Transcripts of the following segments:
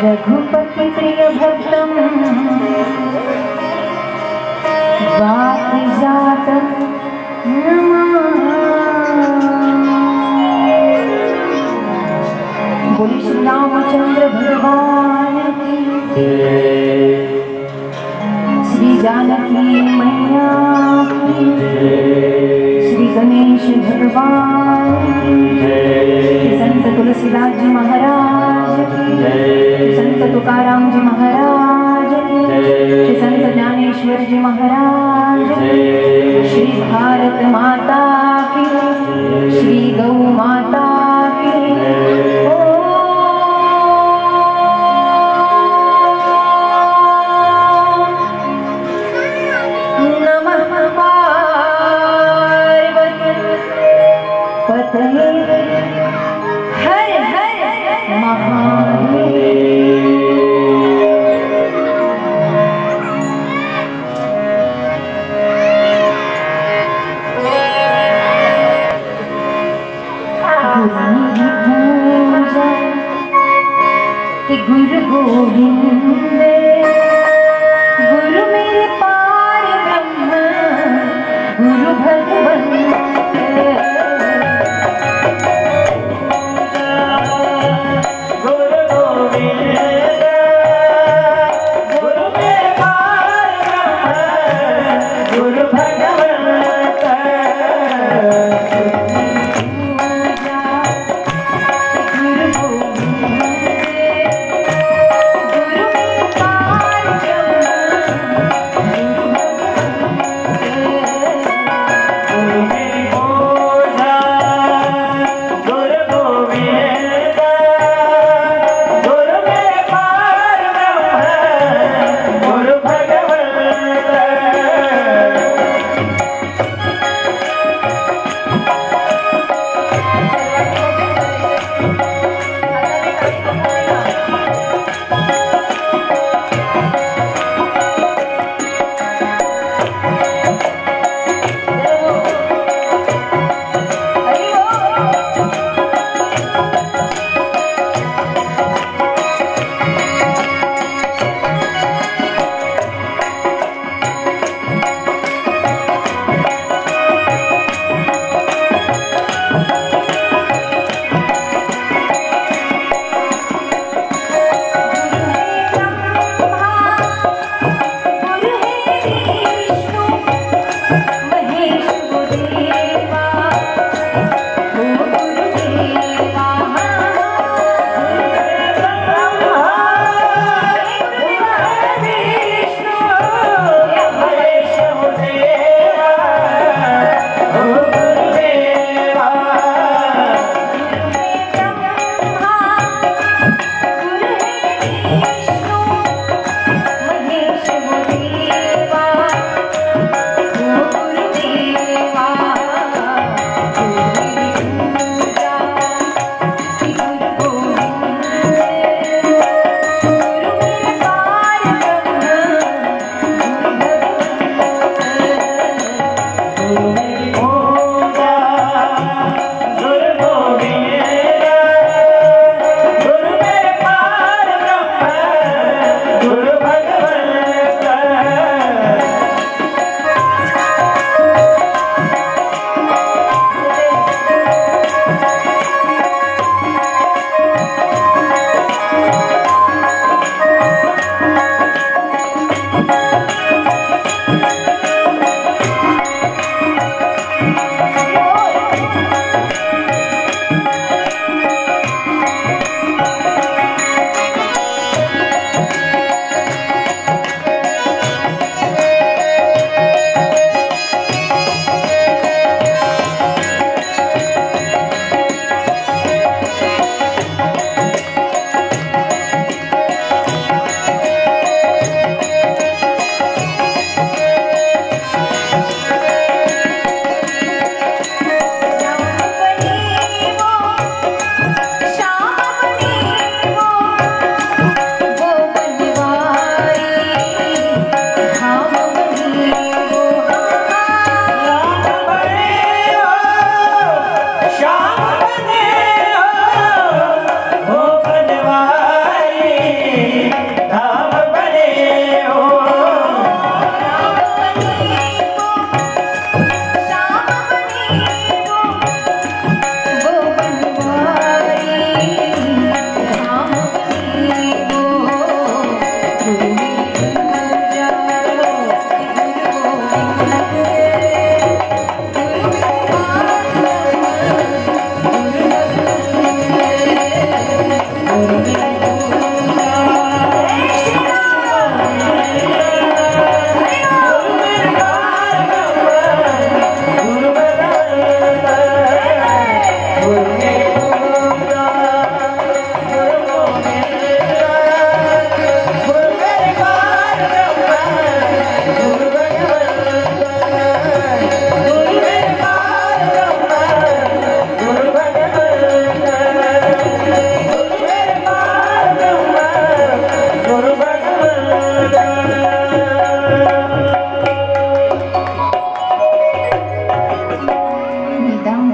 रघुपति प्रिय भक्तम वाक्जातं बोले श्री रामचंद्र भगवान की श्री जानकी मैया की श्री गणेश भगवान की संत तुलसीदास जी महाराज की संत तुकाराम जी महाराज की संत ज्ञानेश्वर जी महाराज श्री भारत माता की श्री गौ माता की नमः पार्वती पतये हर हर महादेव। गुरु गोविंद गुरु मेरे पार ब्रह्म गुरु भगवंत गुरु गोविंद गुरु मेरे पार ब्रह्म गुरु भगवंत गुरु गोविंद गुरु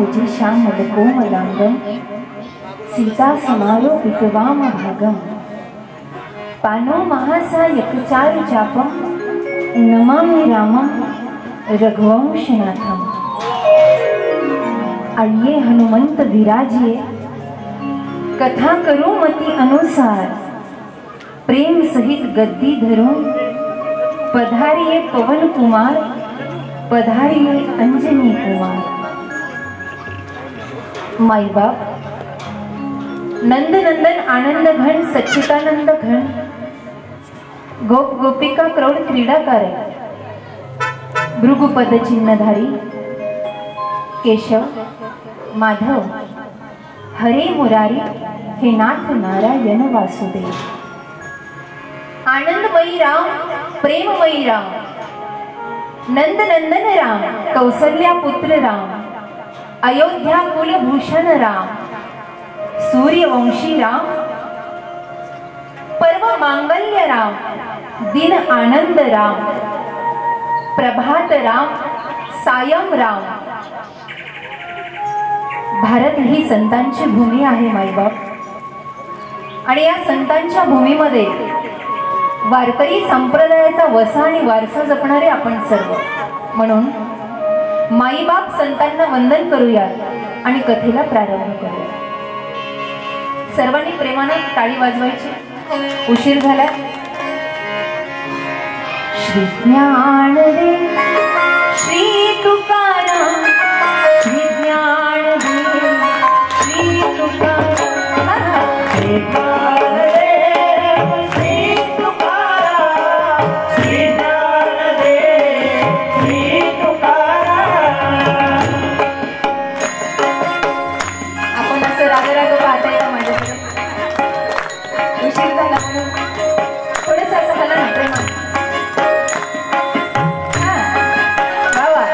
भजे श्यामलकोमलाङ्गं सीतासमारोपितवामभागं पानो महासायकचारुचापं नमामि रामं रघुवंशनाथम। आइए हनुमंत विराजिए, कथा करूं मति अनुसार, प्रेम सहित गद्दी धरूं, पधारिए पवन कुमार, पधारिए अंजनी कुमार। माई बाप नंद नंदन आनंद घन सच्चिदानंद घन, गोप गोपिका प्रौढ क्रीडाकार, भृगुपद चिन्हधारी, केशव माधव हरे मुरारी, हे नाथ नारायण वासुदेव। आनंदमयी राम, प्रेममयी राम, नंद नंदन राम, कौसल्या पुत्र राम, अयोध्या कुलभूषण राम, सूर्यवंशी राम, पर्व मांगल्य राम, दिन आनंद राम, प्रभात राम, सायं राम। भारत ही संतांची भूमी आहे मायबाप, आणि या संतांच्या भूमीमध्ये वारकरी संप्रदायाचा वसा आणि वारसा जपणारे आपण सर्व, म्हणून माईबाप संतांना वंदन करूया आणि कथेला प्रारंभ करूया। सर्वांनी प्रेमाने टाळी वाजवायची, उशीर झाला। श्री ज्ञानदेव श्री तुकाराम, श्री ज्ञानदेव श्री तुकाराम, श्री ज्ञानदेव श्री तुकाराम, श्री ज्ञानदेव श्री तुकाराम। आपण असं राग पाहताय का माझ्याकडे? उशीर झाला म्हणून थोडंसं असं झालं ना प्रेमा। वा वा,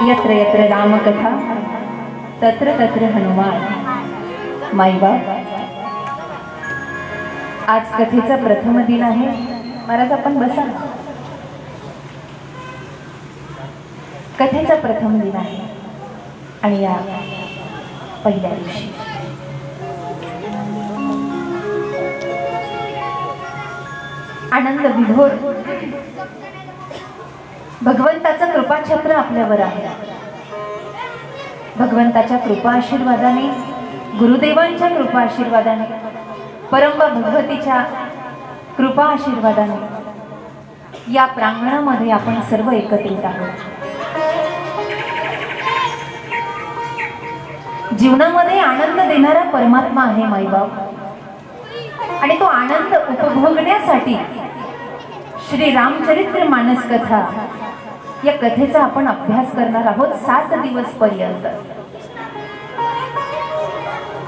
यत्र यत्र रामकथा तत्र तत्र हनुमान। माईबाप, आज कथेचा प्रथम दिन आहे। महाराज आपण बसा। कथेचा प्रथम दिन आहे आणि या पहिल्या दिवशी आनंद विभोर भगवंताचं कृपाछत्र आपल्यावर आहे। भगवंताच्या कृपा आशीर्वादाने, गुरुदेवांच्या कृपा आशीर्वादाने, परंबा भगवतीच्या कृपा आशीर्वादाने या प्रांगणामध्ये आपण सर्व एकत्रित आहोत। जीवनामध्ये आनंद देणारा परमात्मा आहे माईबाप, आणि तो आनंद उपभोगण्यासाठी श्री रामचरित्र मानस कथा या कथेचा आपण अभ्यास करणार आहोत 7 दिवस पर्यंत।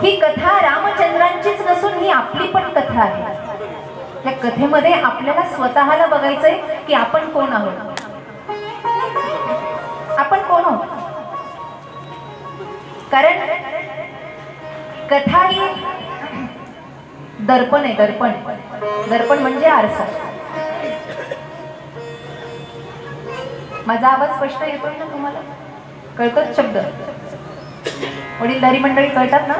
ही कथा रामचंद्रांचीच नसून ही आपली पण कथा आहे। या कथेमध्ये आपल्याला स्वतःला बघायचंय की आपण कोण आहोत, आपण कोण आहोत। कारण कथा ही दर्पण आहे। दर्पण, दर्पण म्हणजे आरसा। माझा आवाज स्पष्ट येतोय ना तुम्हाला? कळतात शब्द? वडीलधारी मंडळी कळतात ना?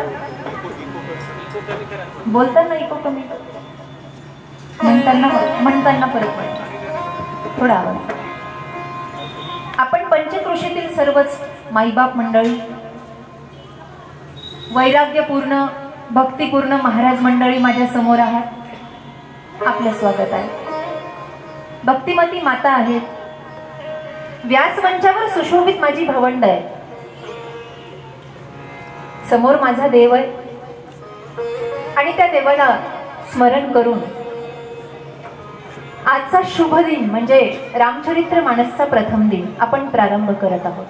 बोलताना इको कमी, म्हणताना परत पडतो थोडा आवाज। आपण पंचक्रोशीतील सर्वच माईबाप मंडळी, वैराग्यपूर्ण भक्तिपूर्ण महाराज मंडळी माझ्या समोर आहात। आपलं स्वागत आहे। भक्तिमती माता आहेत, व्यासमंचावर सुशोभित माझी भवंड आहे, समोर माझा देव आहे, आणि त्या देवाला स्मरण करून आजचा शुभ दिन म्हणजे रामचरित्र मानसचा प्रथम दिन आपण प्रारंभ करत आहोत।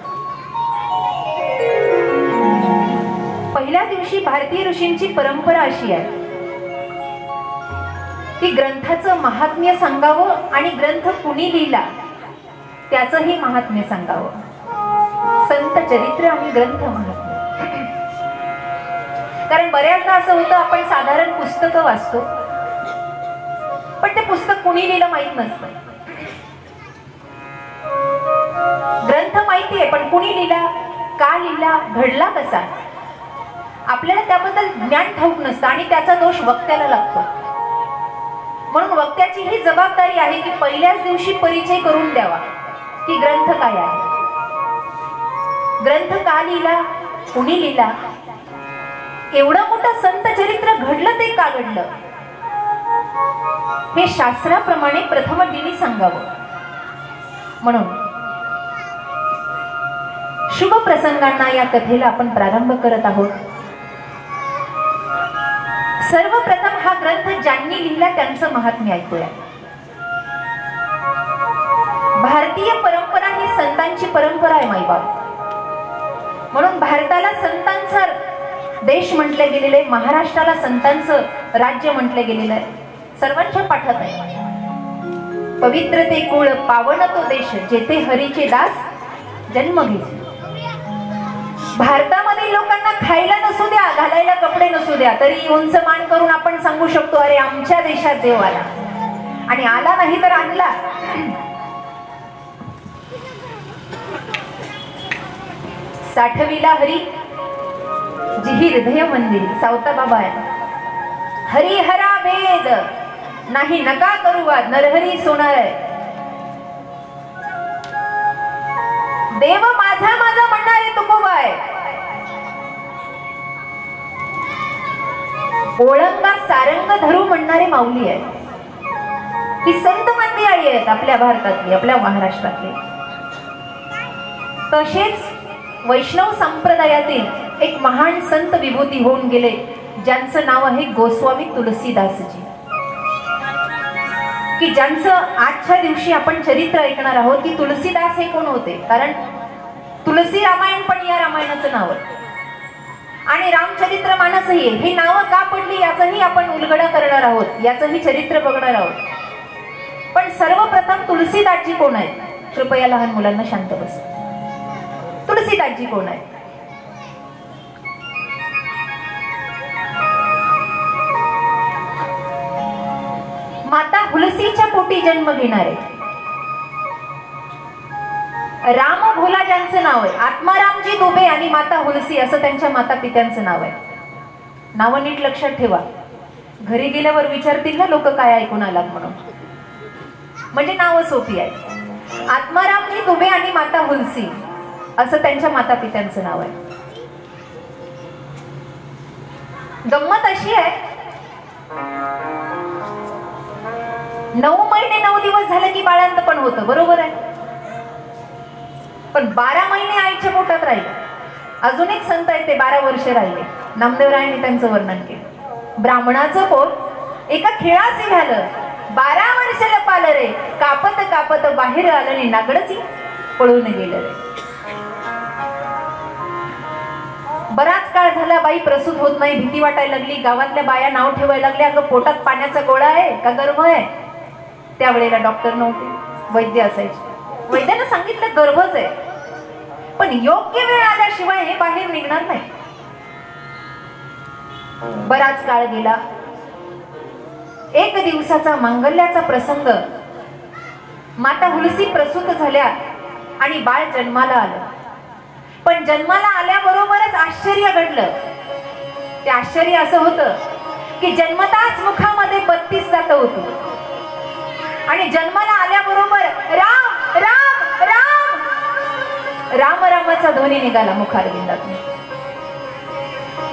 पहिल्या दिवशी भारतीय ऋषींची परंपरा अशी आहे की ग्रंथाचं महात्म्य सांगावं आणि ग्रंथ कुणी लिहिला त्याचंही महात्म्य सांगावं। संत चरित्र आणि ग्रंथ महात्म्य। कारण बऱ्याचदा असं होतं आपण साधारण पुस्तकं वाचतो, पण ते पुस्तक कुणी लिहिलं माहित नसतं। ग्रंथ माहिती आहे पण कुणी लिहिला, का लिहिला, घडला कसा, आपल्याला त्याबद्दल ज्ञान ठाऊक नसतं आणि त्याचा दोष वक्त्याला लागतो। म्हणून वक्त्याची ही जबाबदारी आहे की पहिल्याच दिवशी परिचय करून द्यावा की ग्रंथ काय आहे, ग्रंथ का लिहिला, कुणी लिहिला, एवढं मोठं संत चरित्र घडलं ते का घडलं हे शास्त्राप्रमाणे प्रथम दिनी सांगावं। म्हणून शुभ प्रसंगांना या कथेला आपण प्रारंभ करत आहोत। सर्वप्रथम हा ग्रंथ ज्यांनी लिहिला त्यांचं महात्म्य ऐकूया। भारतीय परंपरा ही संतांची परंपरा आहे माईबाप, म्हणून भारताला संतांचा देश म्हटले गेलेले, महाराष्ट्राला संतांचं राज्य म्हटले गेलेलं आहे। सर्वांच्या पाठात आहे, पवित्र ते कुळ पावन तो देश, जेथे हरीचे दास जन्म घेतले। भारतामध्ये लोकांना खायला नसू द्या, घालायला कपडे नसू द्या, तरी उंच मान करून आपण सांगू शकतो अरे आमच्या देशात देव आला, आणि आला नाही तर आणला। साठविला हरी जिही हृदय मंदिर, सावता बाबा आहे। हरिहरा वेद नाही नका करूवा, नरहरी सोनार आहे। देव माझा माझा म्हणणारे तुकोबा आहे। ओळंगा सारंग धरू म्हणणारे माऊली आहे। ही संत मंडळी आहेत आपल्या भारतातली, आपल्या महाराष्ट्रातली। तसेच वैष्णव संप्रदायातील एक महान संत विभूती होऊन गेले, ज्यांचं नाव आहे गोस्वामी तुलसीदासजी, की ज्यांचं आजच्या दिवशी आपण चरित्र ऐकणार आहोत की तुलसीदास हे कोण होते। कारण तुलसी रामायण पण या रामायणाचं नाव आहे, आणि रामचरित्र मानसही ही नावं का पडली याचंही आपण उलगडा करणार आहोत, याचंही चरित्र बघणार आहोत। पण सर्वप्रथम तुलसीदासजी कोण आहेत? कृपया लहान मुलांना शांत बस। तुलसीदासजी कोण आहे? माता हुलसीच्या पोटी जन्म घेणारे राम भोला ज्यांचं नाव आहे, आत्मारामजी दुबे आणि माता हुलसी असं त्यांच्या माता पित्यांचं नाव आहे. नावं नीट लक्षात ठेवा. घरी गेल्यावर विचारतील ना लोक काय ऐकून आलात म्हणून, म्हणजे नावं सोपी आहे. आत्मारामजी दुबे आणि माता हुलसी असं त्यांच्या माता पित्यांचं नाव आहे. गंमत अशी आहे, 9 महिने 9 दिवस झाले की बाळांत पण होतं, बरोबर आहे. पण 12 महिने आईच्या पोटात राहिले. अजून एक संत आहे, ते 12 वर्ष राहिले. नामदेवरायांनी त्यांचं वर्णन केलं. ब्राह्मणाचं पोट एका खिळाचे झालं, 12 वर्ष लपालं रे, कापत कापत बाहेर आलं रे, नागडची पळून गेलं रे. बराच काळ झाला बाई प्रसूत होत नाही, भीती वाटायला लागली. गावातल्या बाया नाव ठेवायला लागल्या, अगं पोटात पाण्याचा गोळा आहे का गर्भ आहे. त्यावेळेला डॉक्टर नव्हते, वैद्य असायचे. वैद्यानं सांगितलं गर्भच आहे, पण योग्य वेळ आल्याशिवाय हे बाहेर निघणार नाही. बराच काळ गेला. एक दिवसाचा मांगल्याचा प्रसंग, माता हुलसी प्रसूत झाल्या आणि बाळ जन्माला आलं. पण जन्माला आल्याबरोबरच आश्चर्य घडलं. ते आश्चर्य असं होतं की जन्मताच मुखामध्ये 32 दात होती आणि जन्माला आल्याबरोबर राम राम राम राम रामाचा ध्वनी निघाला मुखारविंदातून.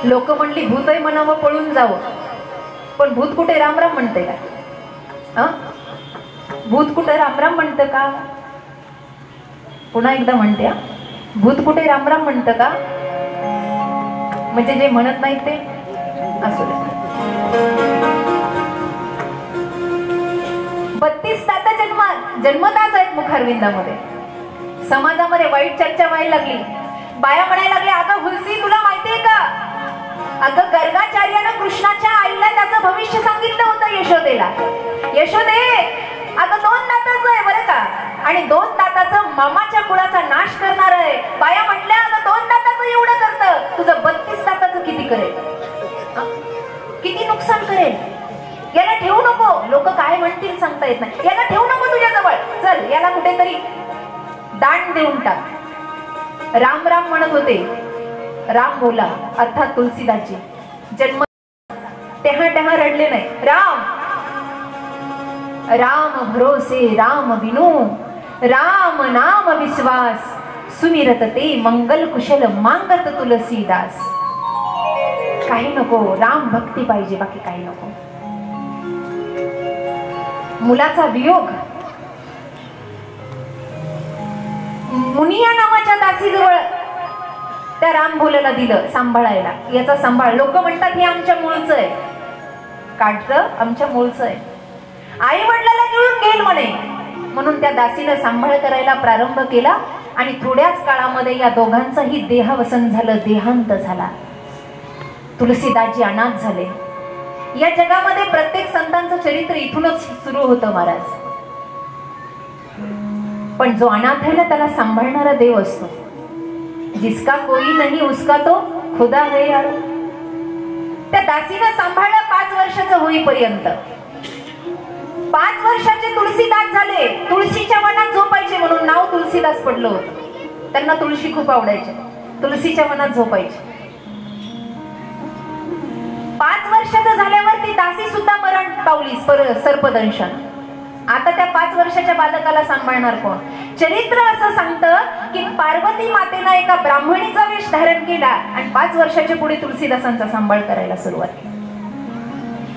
लोक म्हणली भूतही म्हणावं पळून जावं, पण भूत कुठे राम राम म्हणते का? भूत कुठे राम राम म्हणतं का? पुन्हा एकदा म्हणते, भूत कुठे राम राम म्हणतं का? म्हणजे जे म्हणत नाही ते असू दे. 32 दात जन्मताच आहेत मुखारविंदामध्ये. समाजामध्ये वाईट चर्चा व्हायला लागली. बाया म्हणायला लागल्या, अगं हुलसी तुला माहितीये का, अगं गर्गाचार्यानं कृष्णाच्या आईला त्याचं भविष्य सांगितलं होतं यशोदेला. यशोदे अगं 2 दाताचं आहे बरं का, आणि 2 दाताचं मामाच्या कुळाचा नाश करणार आहे. बाया म्हटल्या, अगं 2 दाताचं एवढं करतं, तुझं 32 दाताचं किती करेल, किती नुकसान करेल. याला ठेवू नको, लोक काय म्हणतील सांगता येत नाही. याला ठेवू नको तुझ्या जवळ, चल याला कुठेतरी दान देऊन टाक. राम राम म्हणत होते. राम बोला अर्थात तुलसीदासजी जन्म तेहा तेहा रडले नाही. राम राम भरोसे राम विनो, राम नाम विश्वास, सुमिरत ते मंगल कुशल मांगत तुलसीदास. काही नको, राम भक्ती पाहिजे, बाकी काही नको. मुलाचा वियोग मुनिया नावाच्या दासीजवळ त्या राम भोलेला दिलं सांभाळायला. याचा सांभाळ, लोक म्हणतात हे आमच्या मूळचं आहे, काढतं आमच्या मूळचं आहे, आई वडिलाला घेऊन गेल म्हणे. म्हणून त्या दासीनं सांभाळ करायला प्रारंभ केला आणि थोड्याच काळामध्ये या दोघांचाही देहावसन झालं, देहांत झाला. तुलसीदासजी अनाथ झाले. या जगामध्ये प्रत्येक संतांचं चरित्र इथूनच सुरू होतं महाराज. पण जो अनाथ आहे ना त्याला सांभाळणारा देव असतो. जिसका कोई नहीं उसका तो खुदा है यार. त्या दासीनं सांभाळलं 5 वर्षाचं होईपर्यंत. 5 वर्षाचे तुलसीदास झाले. तुळशीच्या वनात झोपायचे म्हणून नाव तुलसीदास पडलं होतं. त्यांना तुळशी खूप आवडायची, तुळशीच्या वनात झोपायचे. 5 वर्षाचं झाल्यावर ती दासी सुद्धा मरण पावली सर्पदंशन. आता त्या 5 वर्षाच्या बालकाला सांभाळणार कोण? चरित्र असं सांगतं की पार्वती मातेनं एका ब्राह्मणीचा वेश धारण केला आणि 5 वर्षाच्या पुढे तुलसीदासांचा सांभाळ करायला सुरुवात केली.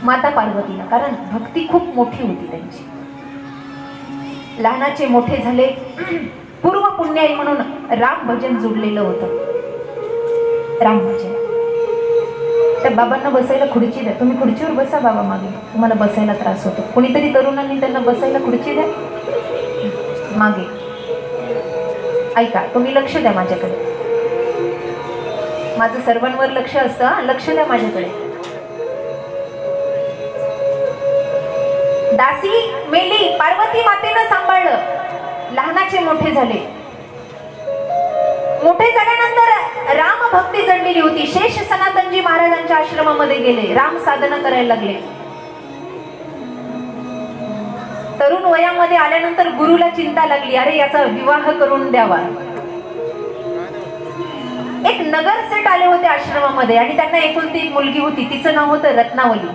माता पार्वतीनं, कारण भक्ती खूप मोठी होती त्यांची. लहानाचे मोठे झाले. पूर्व पुण्याई म्हणून राम भजन जोडलेलं होतं. राम भजन. त्या बाबांना बसायला खुर्ची द्या, तुम्ही खुर्चीवर बसा बाबा, मागे तुम्हाला बसायला त्रास होतो. कोणीतरी तरुणांनी त्यांना बसायला खुर्ची द्या मागे. ऐका, तुम्ही लक्ष द्या माझ्याकडे, माझं सर्वांवर लक्ष असतं, लक्ष द्या माझ्याकडे. दासी मेली, पार्वती मातेनं सांभाळलं. लहानाचे मोठे झाले. मोठे झाल्यानंतर राम भक्ती जडलेली होती. शेष सनातनजी महाराजांच्या आश्रमामध्ये गेले, राम साधना करायला लागले. तरुण वयामध्ये आल्यानंतर गुरुला चिंता लागली, अरे याचा विवाह करून द्यावा. एक नगरसेठ आले होते आश्रमामध्ये आणि त्यांना एकुलती एक मुलगी होती, तिचं नाव होतं रत्नावली.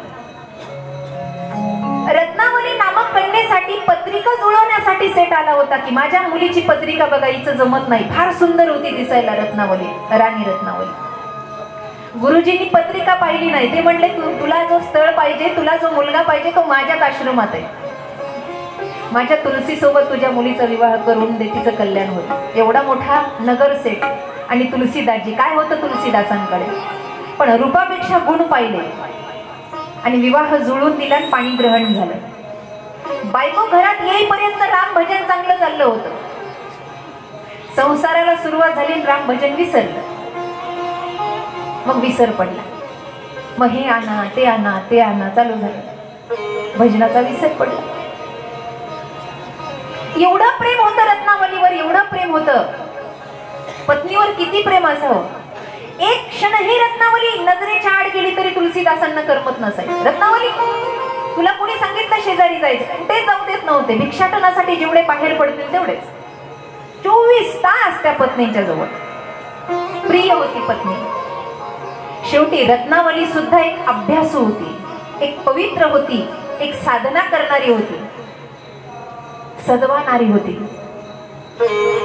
रत्नावली नामक कन्येसाठी पत्रिका जुळवण्यासाठी सेठ आला होता की माझ्या मुलीची पत्रिका बघा, हिचं जमत नाही. फार सुंदर होती दिसायला रत्नावली, राणी रत्नावली. गुरुजींनी पत्रिका पाहिली नाही. ते म्हणले तुला जो स्थळ पाहिजे, तुला जो मुलगा पाहिजे तो माझ्याच आश्रमात आहे. माझ्या तुलसी सोबत तुझ्या मुलीचा विवाह करून दे, तिचं कल्याण होईल. एवढा मोठा नगरसेठ आणि तुलसीदासजी, काय होतं तुलसीदासांकडे, पण रूपापेक्षा गुण पाहिले आणि विवाह जुळून दिला आणि पाणी ग्रहण झालं. बायको घरात येईपर्यंत राम भजन चांगलं चाललं होतं. संसाराला सुरुवात झाली, राम भजन विसरलं. मग विसर पडला. मग हे आणा ते आणा ते आणा चालू झालं. भजनाचा विसर पडला. एवढं प्रेम होतं रत्नावलीवर, एवढं प्रेम होतं. पत्नीवर किती प्रेम असावं. एक क्षणही रत्नावली नजरेच्या आड गेली तरी तुलसीदासांना करमत नसायचं. रत्नावली, तुला कोणी सांगितलं शेजारी जायचं? ते जाऊ देत नव्हते. भिक्षाटनासाठी जेवढे बाहेर पडतील तेवढेच. 24 तास त्या पत्नीच्या जवळ. प्रिय होती पत्नी. शेवटी रत्नावली सुद्धा एक अभ्यासू होती, एक पवित्र होती, एक साधना करणारी होती, सद्वानारी होती.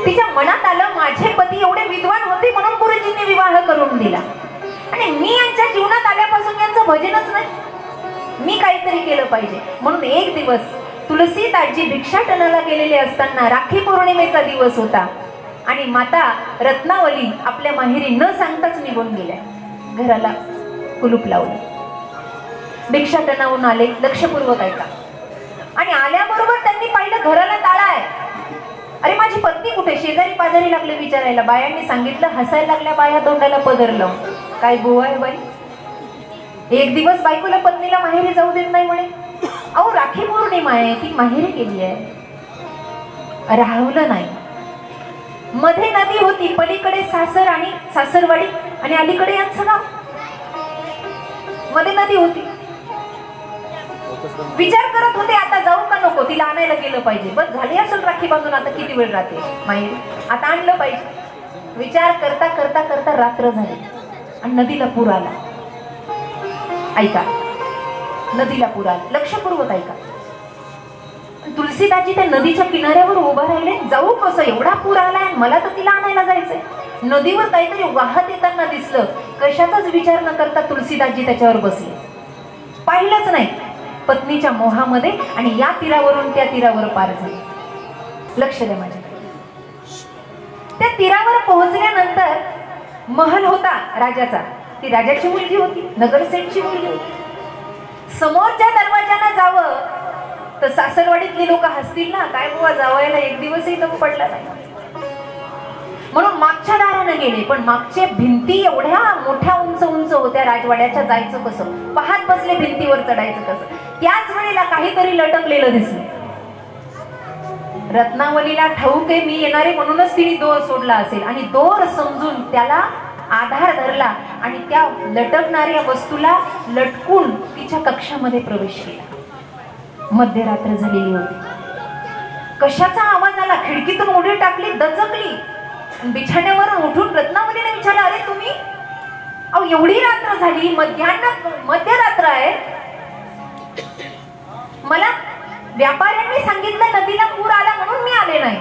तिच्या मनात आलं माझे पती एवढे विद्वान होते म्हणून गुरुजींनी विवाह करून दिला आणि मी यांच्या जीवनात आल्यापासून यांचं भजनच नाही. मी काहीतरी केलं पाहिजे. म्हणून एक दिवस तुलसीदासजी भिक्षाटनाला गेलेले असताना राखी पौर्णिमेचा दिवस होता आणि माता रत्नावली आपल्या माहेरी न सांगताच निघून गेल्या. घराला कुलूप लावलं. भिक्षाटनावरून आले, लक्षपूर्वक ऐका. आणि आल्याबरोबर त्यांनी पाहिलं घराला ताळा आहे. अरे माझी पत्नी कुठे? शेजारी पाजारी लागले विचारायला. बायांनी सांगितलं. हसायला लागल्या बाया तोंडाला पदर लावून. काय बुवा आहे बाई, एक दिवस बायकोला पत्नीला माहेरी जाऊ देत नाही म्हणे. अहो राखी पौर्णिमा आहे, ती माहेरी गेली आहे. राहवलं नाही. मध्ये नदी होती, पलीकडे सासर आणि सासरवाडी आणि अलीकडे यांचं गाव. मध्ये नदी होती. विचार करत होते आता जाऊ का नको, तिला आणायला गेलं पाहिजे. बस झाली असेल राखी बांधून, आता किती वेळ राहते माहेरी, आता आणलं पाहिजे. विचार करता करता करता रात्र झाली आणि नदीला पूर आला. ऐका, नदीला पूर आला. लक्षपूर्वक ऐका. तुलसीदासजी त्या नदीच्या किनाऱ्यावर उभा राहिले. जाऊ कसं, एवढा पूर आलाय, मला तर तिला आणायला जायचंय. नदीवर काहीतरी वाहत येताना दिसलं. कशाचाच विचार न करता तुलसीदासजी त्याच्यावर बसले. पाहिलंच नाही. पत्नीच्या मोहामध्ये आणि या तीरावरून त्या तीरावर पार झाले. लक्ष द्या माझ्या. त्या तीरावर पोहोचल्यानंतर महल होता राजाचा. ती राजाची मुलगी होती, नगरसेठची मुलगी होती. समोरच्या दरवाजाने जावं तर सासरवाडीतली लोक हसतील ना, काय बुवा जावायला एक दिवसही दम पडला नाही. म्हणून मागच्या दाराने गेले. पण मागच्या भिंती एवढ्या मोठ्या उंच उंच होत्या राजवाड्याच्या. जायचं कसं, पाहत बसले भिंतीवर चढायचं कसं. त्याच वेळेला काहीतरी लटकलेलं दिसलं. रत्नावलीला ठाऊक आहे मी येणारे म्हणूनच तिने दोर सोडला असेल आणि दोर समजून त्याला आधार धरला आणि त्या लटकणाऱ्या वस्तूला लटकून तिच्या कक्षामध्ये प्रवेश केला. मध्यरात्र झालेली होती. कशाचा आवाज आला? खिडकीतून उडी टाकली, दचकली. बिछाण्यावर उठून रत्नावलीने विचारलं, अरे तुम्ही? अहो एवढी रात्र झाली, मध्यरात्र आहे. मला व्यापाऱ्यांनी सांगितलं नदीला पूर आला म्हणून मी आले नाही.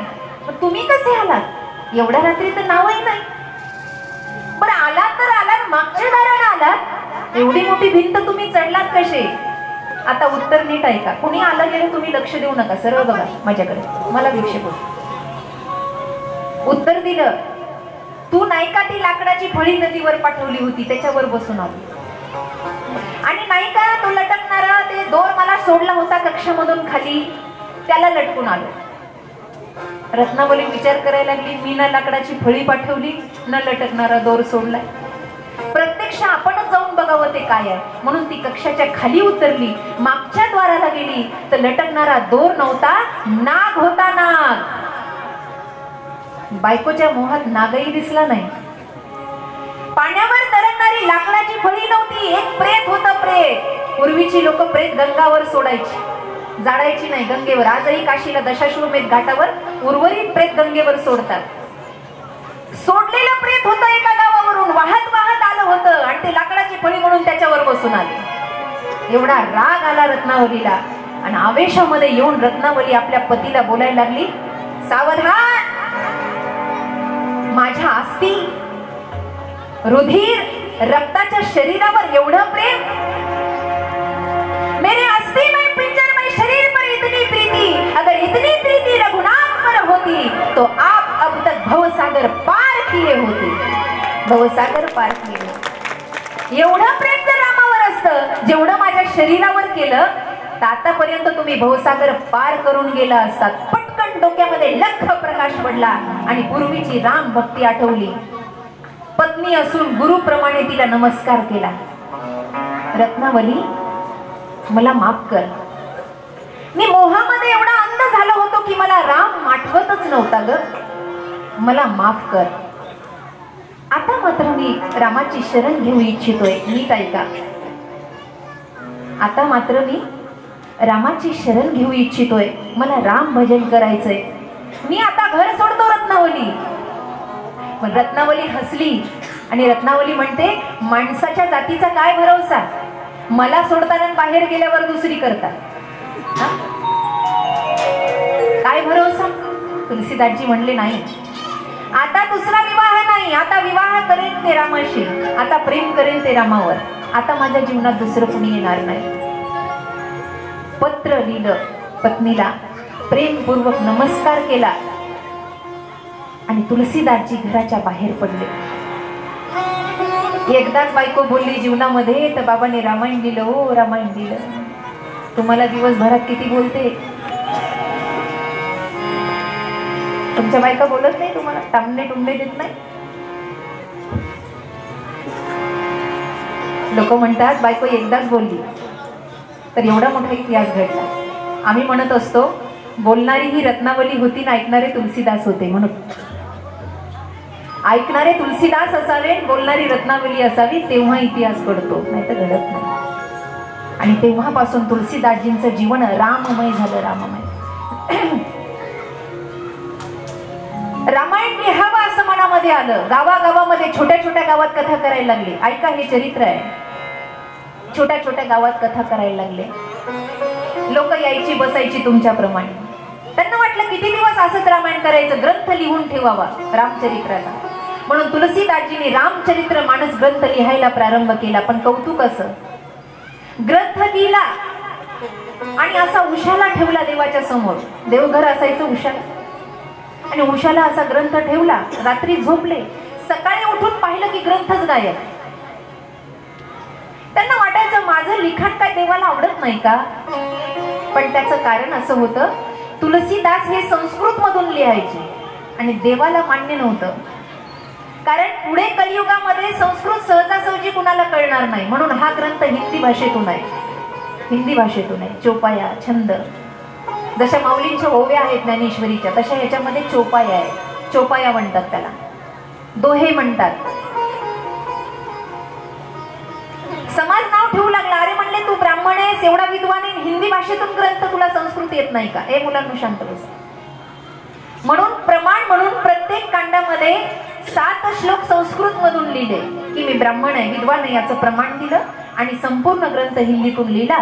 पण तुम्ही कसे आलात? एवढ्या रात्री तर नावही नाही. बरं आलात तर आलात, मागच्या दाराने आलात. एवढी मोठी भिंत तुम्ही चढलात कसे? आता उत्तर नीट ऐका. कुणी आलं गेलं तुम्ही लक्ष देऊ नका, सर्व बघा माझ्याकडे, मला विक्षेप होतो. उत्तर दिलं, तू नाही का ती लाकडाची फळी नदीवर पाठवली होती, त्याच्यावर बसून आलो. आणि नाही का तो लटकणारा ते दोर मला सोडला होता कक्षामधून खाली, त्याला लटकून आलो. रत्नावली विचार करायला लागली, मी ना लाकडाची फळी पाठवली, न लटकणारा दोर सोडलाय. प्रत्यक्ष आपणच जाऊन बघावं ते काय आहे. म्हणून ती कक्षाच्या खाली उतरली. मागच्या द्वाराला गेली तर लटकणारा दोर नव्हता, नाग होता. नाग. बायकोच्या मोहात नागही दिसला नाही. पाण्यावर तरंगणारी लाकडाची फळी नव्हती, एक प्रेत होतं. प्रेत. पूर्वीची लोक प्रेत गंगावर सोडायची, जाळायची नाही गंगेवर. आजही काशीला दशाश्वमेध घाटावर उर्वरित प्रेत गंगेवर सोडतात. सोडलेलं प्रेत होतं एका गावावरून, वाहत वाहत आलं होतं आणि ते लाकडाची फळी म्हणून त्याच्यावर बसून आले. एवढा राग आला रत्नावलीला आणि आवेशामध्ये येऊन रत्नावली आपल्या पतीला बोलायला लागली, सावधान, माझ्या आस्ती रुधिर रक्ताच्या शरीरावर एवढं प्रेम, मेरे अस्थि में पिंजर में शरीर पर इतनी प्रीति, अगर इतनी प्रीति रघुनाथ पर होती तो आप अब तक भवसागर पार किए होते. भवसागर पार किए. एवढं प्रेम जर रामावर असतं जेवढं माझ्या शरीरावर केलं तर आतापर्यंत तुम्ही भवसागर पार करून गेला असतात. पटकन डोक्यामध्ये लख प्रकाश पडला आणि पूर्वीची राम भक्ती आठवली. पत्नी असून गुरुप्रमाणे तिला नमस्कार केला. रत्नावली, मला माफ कर. मी मोहामध्ये एवढा अंध झालो होतो की मला राम आठवतच नव्हता ग. मला माफ कर. आता मात्र मी रामाची शरण घेऊ इच्छितोय. नीट ऐका. आता मात्र मी रामाची शरण घेऊ इच्छितोय. मला राम भजन करायचंय. मी आता घर सोडतो रत्नावली. पण रत्नावली हसली आणि रत्नावली म्हणते, माणसाच्या जातीचा काय भरोसा, मला सोडताना बाहेर गेल्यावर दुसरी करतात. काय भरोसा. तुलसीदासजी म्हणले, नाही, आता दुसरा विवाह नाही, आता विवाह करेन ते रामाशी, आता प्रेम करेन ते रामावर, आता माझ्या जीवनात दुसरं कुणी येणार नाही. पत्र लिहिलं पत्नीला, प्रेमपूर्वक नमस्कार केला आणि तुलसीदासजी घराच्या बाहेर पडले. एकदाच बायको बोलली जीवनामध्ये तर बाबाने रामायण दिलं. हो रामायण दिलं. तुम्हाला दिवसभरात किती बोलते. तुमच्या बायका बोलत नाही तुम्हाला, टामणे टुमणे देत नाही. लोक म्हणतात बायको एकदाच बोलली तर एवढा मोठा इतिहास घडला. आम्ही म्हणत असतो बोलणारी ही रत्नावली होती ना, ऐकणारे तुलसीदास होते. म्हणून ऐकणारे तुलसीदास असावे, बोलणारी रत्नावली असावी, तेव्हा इतिहास घडतो, नाही तर घडत नाही. आणि तेव्हापासून तुलसीदासजींचं जीवन राममय झालं. राममय. रामायण लिहावं असं मनामध्ये आलं. गावागावामध्ये छोट्या छोट्या गावात कथा करायला लागली. ऐका, हे चरित्र आहे. छोट्या छोट्या गावात कथा करायला लागले. लोक यायची बसायची तुमच्याप्रमाणे. त्यांना वाटलं किती दिवस असंच रामायण करायचं, ग्रंथ लिहून ठेवावा रामचरित्राचा. म्हणून तुलसीदासजींनी रामचरित्र मानस ग्रंथ लिहायला प्रारंभ केला. पण कौतुक असं, ग्रंथ लिहिला आणि असा उशाला ठेवला देवाच्या समोर. देवघर असायचं उशाला, आणि उशाला असा ग्रंथ ठेवला. रात्री झोपले, सकाळी उठून पाहिलं की ग्रंथच गायब. त्यांना वाटायचं माझं लिखाण काय देवाला आवडत नाही का. पण त्याचं कारण असं होतं, तुलसीदास हे संस्कृत मधून लिहायचे आणि देवाला मान्य नव्हतं. कारण पुढे कलियुगामध्ये संस्कृत सहजासहजी कुणाला कळणार नाही. म्हणून हा ग्रंथ हिंदी भाषेतून आहे. हिंदी भाषेतून आहे. चोपाया, छंद, जशा माऊलींच्या ओव्या आहेत ज्ञानेश्वरीच्या, तशा याच्यामध्ये चोपाया आहे. चोपाया म्हणतात त्याला, दोहे म्हणतात. समाज नाव ठेवू लागला. अरे म्हणले तू ब्राह्मण आहेस, एवढा विद्वान आहे, हिंदी भाषेतून ग्रंथ, तुला संस्कृत येत नाही का. ए मुलांना शांत बस. म्हणून प्रमाण म्हणून प्रत्येक कांडामध्ये 7 श्लोक संस्कृत मधून लिहिले की मी ब्राह्मण आहे, विद्वान आहे, याचं प्रमाण दिलं आणि संपूर्ण ग्रंथ हिंदीतून लिहिला.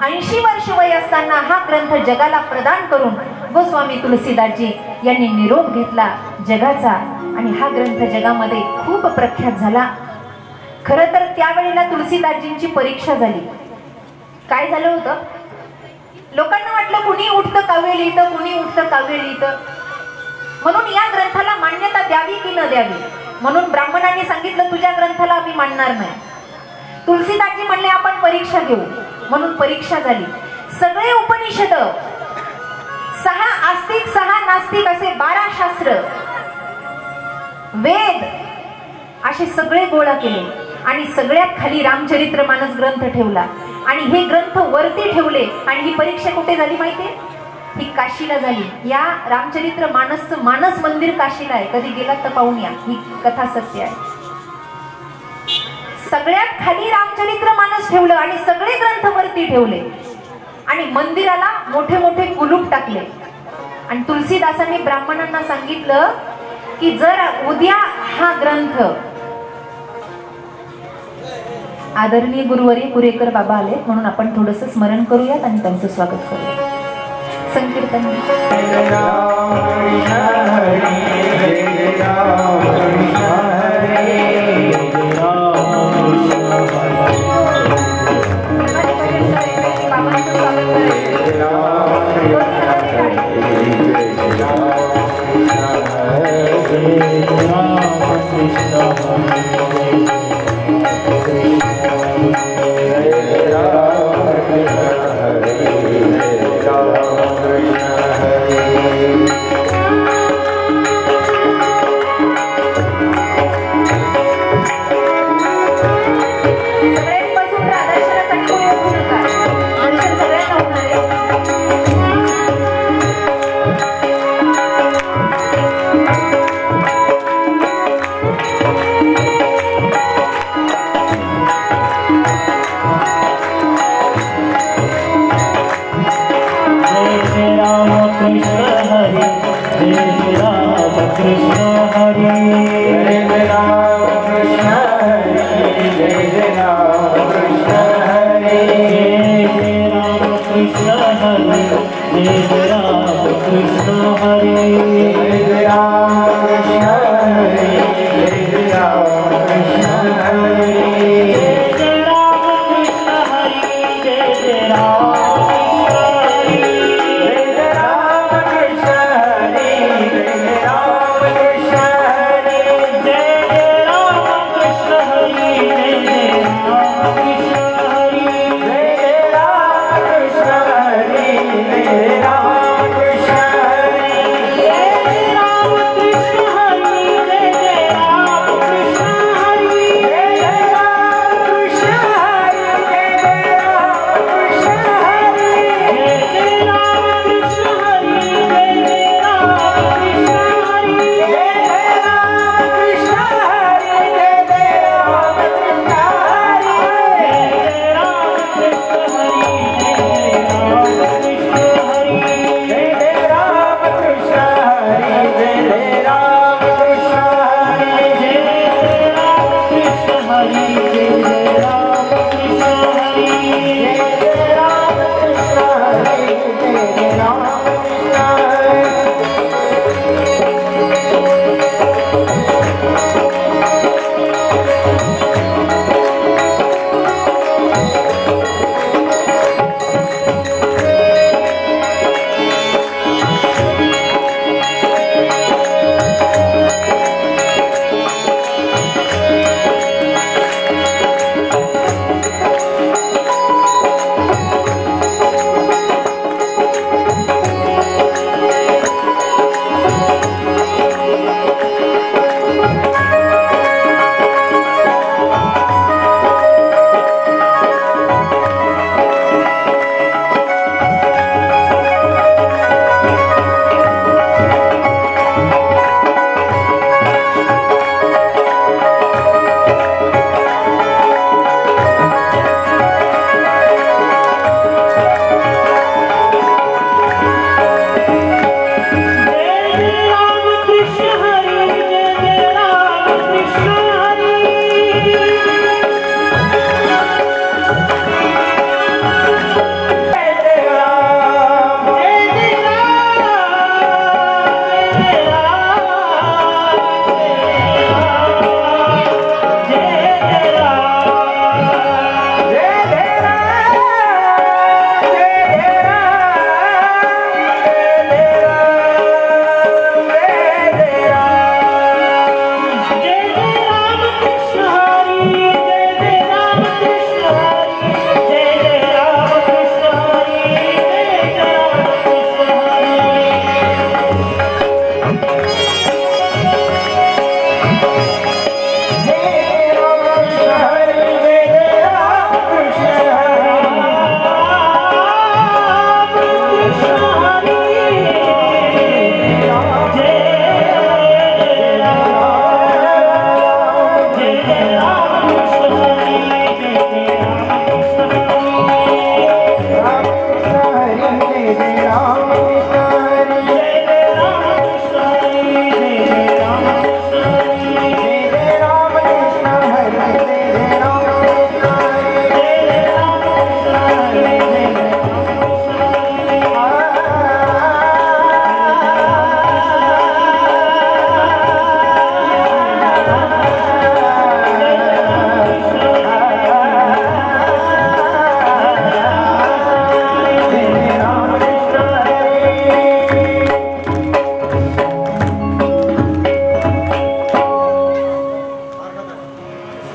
80 वर्ष वय असताना हा ग्रंथ जगाला प्रदान करून गोस्वामी तुलसीदासजी यांनी निरोप घेतला जगाचा आणि हा ग्रंथ जगामध्ये खूप प्रख्यात झाला. खरं तर त्यावेळेला तुलसीदासजींची परीक्षा झाली. काय झालं होतं, लोकांना वाटलं कुणी उठतं काव्य लिहितं, कुणी उठतं काव्य लिहितं, म्हणून या ग्रंथाला मान्यता द्यावी की न द्यावी. म्हणून ब्राह्मणांनी सांगितलं तुझ्या ग्रंथाला आम्ही मानणार नाही. तुलसीदासजी म्हणले आपण परीक्षा घेऊ. म्हणून परीक्षा झाली. सगळे उपनिषद, 6 आस्तिक 6 नास्तिक असे 12 शास्त्र, वेद असे सगळे गोळा केले आणि सगळ्यात खाली रामचरित्र मानस ग्रंथ ठेवला आणि हे ग्रंथ वरती ठेवले. आणि ही परीक्षा कुठे झाली माहितीये, ही काशीला झाली. या रामचरित्र मानस मंदिर काशीला आहे. कधी गेलात तर पाहून या. ही कथा सत्य आहे. सगळ्यात खाली रामचरित्र मानस ठेवलं आणि सगळे ग्रंथ वरती ठेवले आणि मंदिराला मोठे मोठे कुलूप टाकले. आणि तुलसीदासांनी ब्राह्मणांना सांगितलं की जर उद्या हा ग्रंथ, आदरणीय गुरुवर्य कुरेकर बाबा आले म्हणून आपण थोडंसं स्मरण करूयात आणि त्यांचं स्वागत करूया. संकीर्तन. Hare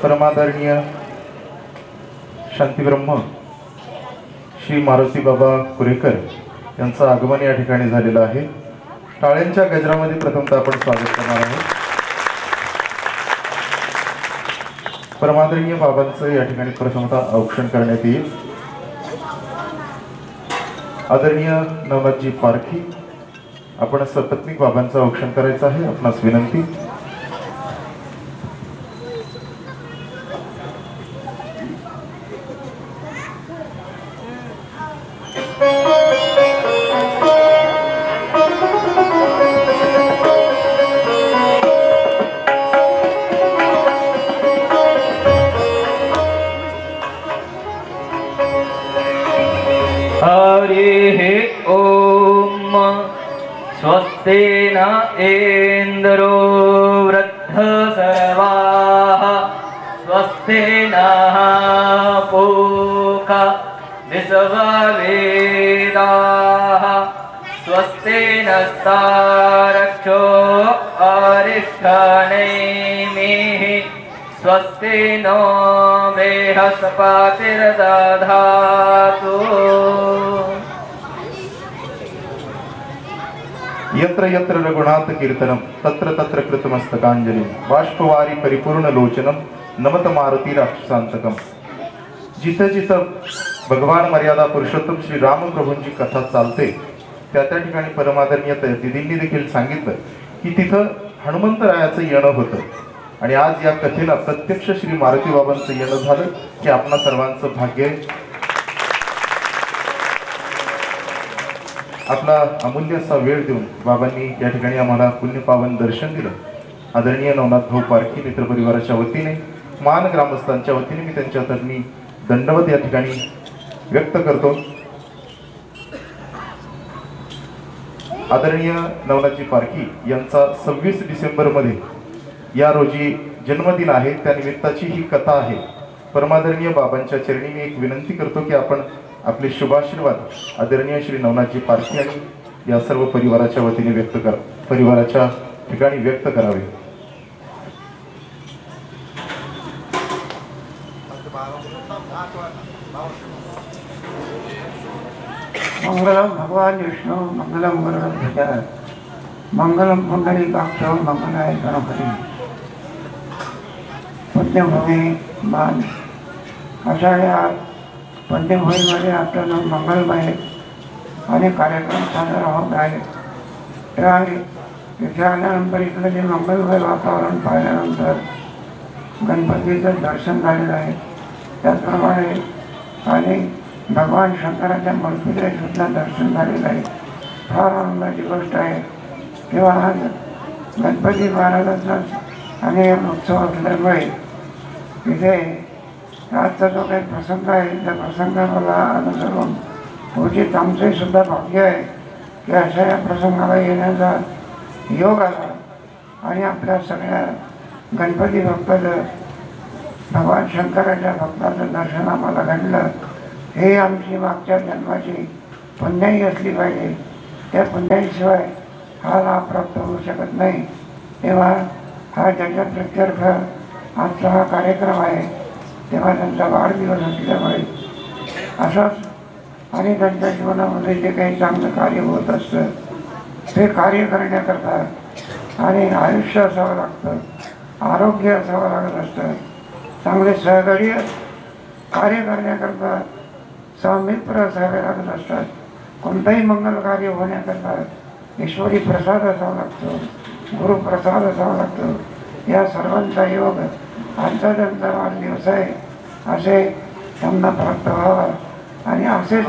परमादरणीय शांतीब्रह्म श्री मारुती बाबा कुरेकर यांचं आगमन या ठिकाणी झालेलं आहे। टाळ्यांच्या गजरामध्ये प्रथमतः आपण स्वागत करणार आहोत। परमादरणीय बाबांचं या ठिकाणी प्रथमतः औक्षण करण्यात येईल। आदरणीय नवनाथजी पारखी आपण सपत्नीक बाबांचं औक्षण करायचं आहे, आपणास विनंती। स्वस्ति न इन्द्रो वृद्धसर्वाः स्वस्ति नः पूषा विश्ववेदाः स्वस्ति नस्तारक्षो अरिष्ठनेमिः स्वस्ति नो बृहस्पतिर्दधातु। यत्र यत्र रघुनाथ कीर्तनम तत्र तत्र कृतमस्तकांजलि बाष्पवारी परिपूर्ण लोचनम नमत मारुती राक्षसांतकम। जिथं जिथं भगवान मर्यादा पुरुषोत्तम श्री राम प्रभूंची कथा चालते त्या त्या ठिकाणी परमादरणीय दिदींनी देखील सांगितलं की तिथं हनुमंतरायाचं येणं होतं आणि आज या कथेला प्रत्यक्ष श्री मारुती बाबांचं येणं झालं की आपणा सर्वांचं भाग्य आहे। आपला अमूल्य असा वेळ देऊन बाबांनी या ठिकाणी आम्हाला पुण्यपावन दर्शन दिलं। आदरणीय नवनाथ भाऊ पारखी मित्र परिवाराच्या वतीने मान ग्रामस्थांच्या वतीने मी त्यांच्या चरणी दंडवत या ठिकाणी व्यक्त करतो। आदरणीय नवनाथजी पारखी यांचा 26 डिसेंबरमध्ये या रोजी जन्मदिन आहे, त्या निमित्ताची ही कथा आहे। परमादरणीय बाबांच्या चरणी मी एक विनंती करतो की आपण आपले शुभाशीर्वाद आदरणीय श्री नवनाथजी पारखी आणि या सर्व परिवाराच्या वतीने परिवाराच्या ठिकाणी व्यक्त करावे। मंगलम भगवान विष्णु मंगलम गरुड़ध्वज मंगलम पुंडरीकाक्ष मंगलाय गणपती। पुण्यभूमी मान अशा या पुण्यभूमीमध्ये आपल्याला मंगलमय अनेक कार्यक्रम साजरा होत आहे। त्यावेळी इथे आल्यानंतर इथलं जे मंगलमय वातावरण पाहिल्यानंतर गणपतीचं दर्शन झालेलं आहे। त्याचप्रमाणे आणि भगवान शंकराच्या मूर्तीचे सुद्धा दर्शन झालेलं आहे। फार आनंदाची गोष्ट आहे। तेव्हा आज गणपती महाराजांचा अनेक उत्सव असल्यामुळे इथे आजचा जो काही प्रसंग आहे त्या प्रसंगाला अनुसरून उचित आमचे सुद्धा भाग्य आहे की अशा या प्रसंगाला येण्याचा योग आला आणि आपल्या सगळ्या गणपती भक्ताचं भगवान शंकराच्या भक्ताचं दर्शन आम्हाला घडलं। हे आमची मागच्या जन्माची पुण्याई असली पाहिजे। त्या पुण्याईशिवाय हा लाभ प्राप्त होऊ शकत नाही। तेव्हा हा ज्याच्या प्रत्यर्थ आजचा हा कार्यक्रम आहे तेव्हा त्यांचा वाढदिवस असल्यामुळे असंच आणि त्यांच्या जीवनामध्ये जे काही चांगलं कार्य होत असतं ते कार्य करण्याकरता आणि आयुष्य असावं लागतं, आरोग्य असावं लागत असतं, चांगले सहकार्य कार्य करण्याकरता सहमित्र असावे लागत असतात। कोणताही मंगल कार्य होण्याकरता ईश्वरी प्रसाद असावा लागतो, गुरुप्रसाद असावा लागतो। या सर्वांचा योग आजचा त्यांचा वाढदिवस आहे असे त्यांना प्राप्त व्हावा आणि असेच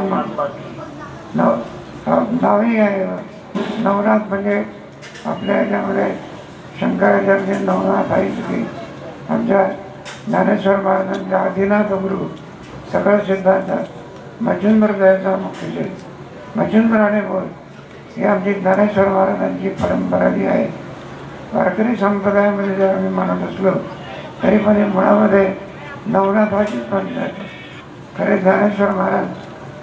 नावही आहे नवनाथ म्हणजे आपल्या याच्यामध्ये शंकराचार्य नवनाथ आहेत की आमच्या ज्ञानेश्वर महाराजांच्या आदिनाथ गुरु सगळं सिद्धांत मच्छिंद्र दयाचा मुख्य मच्छिंद्र आणि बोल ही आमची ज्ञानेश्वर महाराजांची परंपरा जी आहे। वारकरी संप्रदायामध्ये जर आम्ही म्हणत असलो तरी पण मुळामध्ये नवनाथाचीच म्हणली जाते। खरे ज्ञानेश्वर महाराज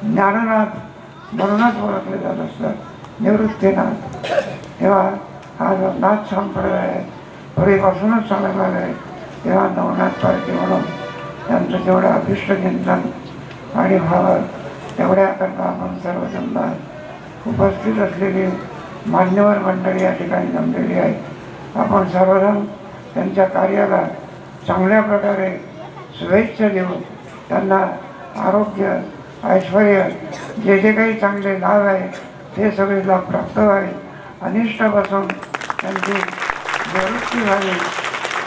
ज्ञाननाथ म्हणूनच ओळखले जात असतात, निवृत्तीनाथ। तेव्हा हा जो नाथ संप्रदाय पूर्वीपासूनच चालत आला आहे तेव्हा नवनाथ पालखी म्हणून त्यांचं जेवढं अभिष्ट चिंतन आणि व्हावं तेवढ्याकरता आपण सर्वजण उपस्थित असलेली मान्यवर मंडळी या ठिकाणी जमलेली आहे. आपण सर्वजण त्यांच्या कार्याला चांगल्या प्रकारे शुभेच्छा देऊन त्यांना आरोग्य ऐश्वर जे जे काही चांगले लाभ आहे ते सगळे लाभ प्राप्त व्हावे, अनिष्टापासून त्यांची निवृत्ती व्हावी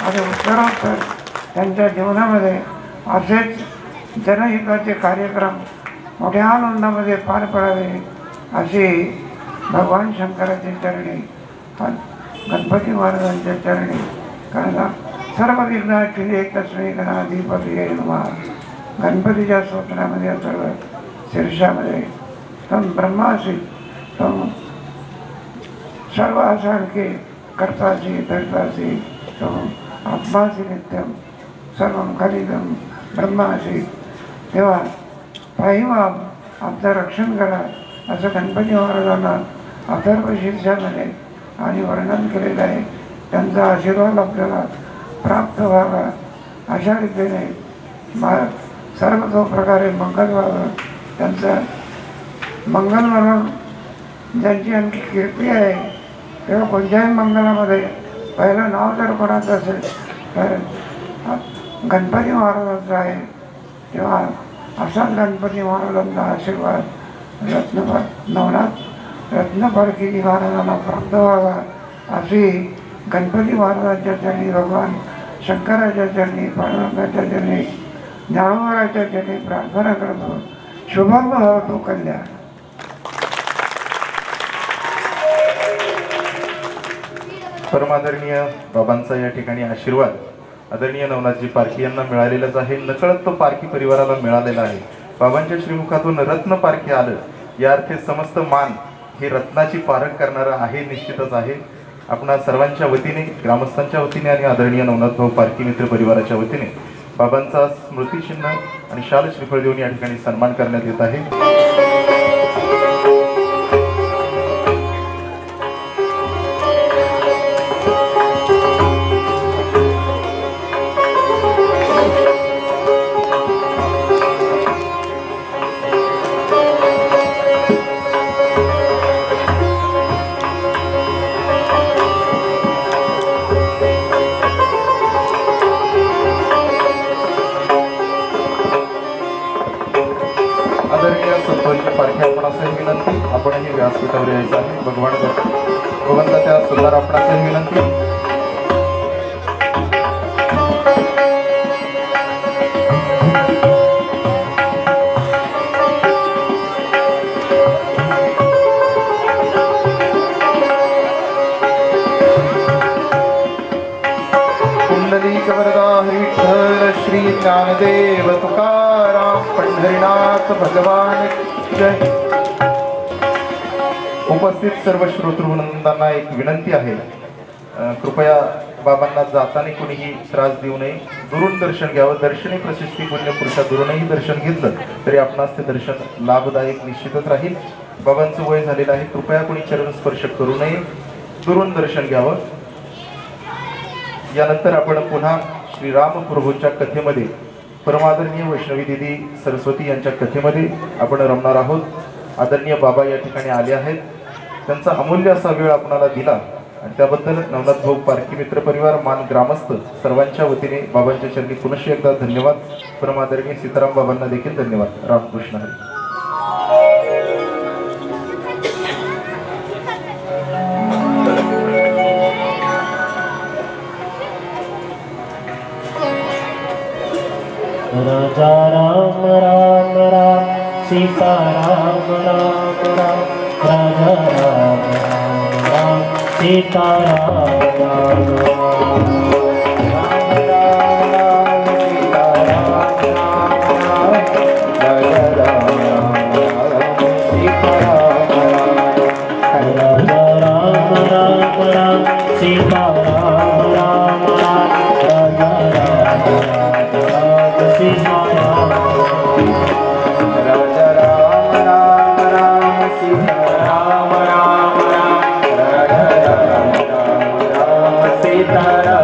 आणि उत्तरोत्तर त्यांच्या जीवनामध्ये असेच जनहिताचे कार्यक्रम मोठ्या आनंदामध्ये पार पडावे अशी भगवान शंकराच्या चरणी गणपती महाराजांच्या चरणी कारण सर्व विघ्नाची एक तस्मै गणाधिपती नमः. गणपतीच्या स्तोत्रामध्ये सर्व शीर्षामध्ये तम ब्रह्मासी तम सर्व असांख्ये कर्तासी धर्तासी तम आत्मासी नित्यम सर्व खलिदम ब्रह्मासी. तेव्हा पाहिवा आमचं रक्षण करा असं गणपती महाराजांना अथर्व शीर्षामध्ये आणि वर्णन केलेलं आहे. त्यांचा आशीर्वाद आपल्याला प्राप्त व्हावा अशा रीतीने सर्व प्रकारे मंगल व्हावं. त्यांचं मंगल म्हणून ज्यांची आणखी कीर्ती आहे तेव्हा कोणत्याही मंगलामध्ये पहिलं नाव जर कोणाचं असेल तर गणपती महाराजांचं आहे. तेव्हा असाच गणपती महाराजांचा आशीर्वाद नवनाथ रत्नपालखी महाराजांना प्राप्त व्हावा अशी गणपती महाराजांच्या चरणी, भगवान शंकराच्या चरणी, पांडुरंगाच्या चरणी, ज्ञानोबराच्या चरणी प्रार्थना करतो. शुभम भवतु कल्याण. परमादरणीय बाबांचा या ठिकाणी आशीर्वाद आदरणीय नवनाथजी पारखी यांना मिळालेलाच आहे. नकळत तो पारखी परिवाराला मिळालेला आहे. बाबांच्या श्रीमुखातून रत्न पारखी आलं या अर्थी समस्त मान हे रत्नाची पारख करणारं आहे, निश्चितच आहे. आपणा सर्वांच्या वतीने, ग्रामस्थांच्या वतीने आणि आदरणीय नवनाथ भाऊ पारखी मित्र परिवाराच्या वतीने बाबांचा स्मृतिचिन्ह आणि शाल श्रीफळ देऊन या ठिकाणी सन्मान करण्यात येत आहे. आपणही व्यासपीठावर यायचं आहे. भगवंताच्या सुंदर आपणास विनंती. कुंडलिक वरदा विठ्ठल श्री ज्ञानदेव तुकाराम पंढरीनाथ भगवान जय. उपस्थित सर्व श्रोतृवृंदांना एक विनंती आहे, कृपया बाबांना जाताना कोणीही त्रास देऊ नये. दुरून दर्शन घ्यावं. दर्शनी प्रशस्ती पुण्यपुरुषा दुरूनही दर्शन घेतलं तरी आपणास ते दर्शन लाभदायक निश्चितच राहील. बाबांचं वय झालेलं आहे. कृपया कोणी चरण स्पर्श करू नये. दुरून दर्शन घ्यावं. यानंतर आपण पुन्हा श्रीराम प्रभूंच्या कथेमध्ये परमादरणीय वैष्णवी दिदी सरस्वती यांच्या कथेमध्ये आपण रमणार आहोत. आदरणीय बाबा या ठिकाणी आले आहेत. त्यांचा अमूल्य असा वेळ आपणाला दिला आणि त्याबद्दल नवनाथ भाऊ पारखी मित्र परिवार, मान ग्रामस्थ सर्वांच्या वतीने बाबांच्या चरणी पुनश्च एकदा धन्यवाद. परमादरणीय सीताराम बाबांना देखील धन्यवाद. रामकृष्ण हरी. राजा राम राम राम सीता राम राम राम राजा राम राम राम सीता राम राम राम सीता राम राम राम राजा राम राम सीता राजा राम राम राम सीता राम राम राम राजा राम राम सीता राम राजा राम राम राम सीता राम राम राम राजा राम राम राम सीता राम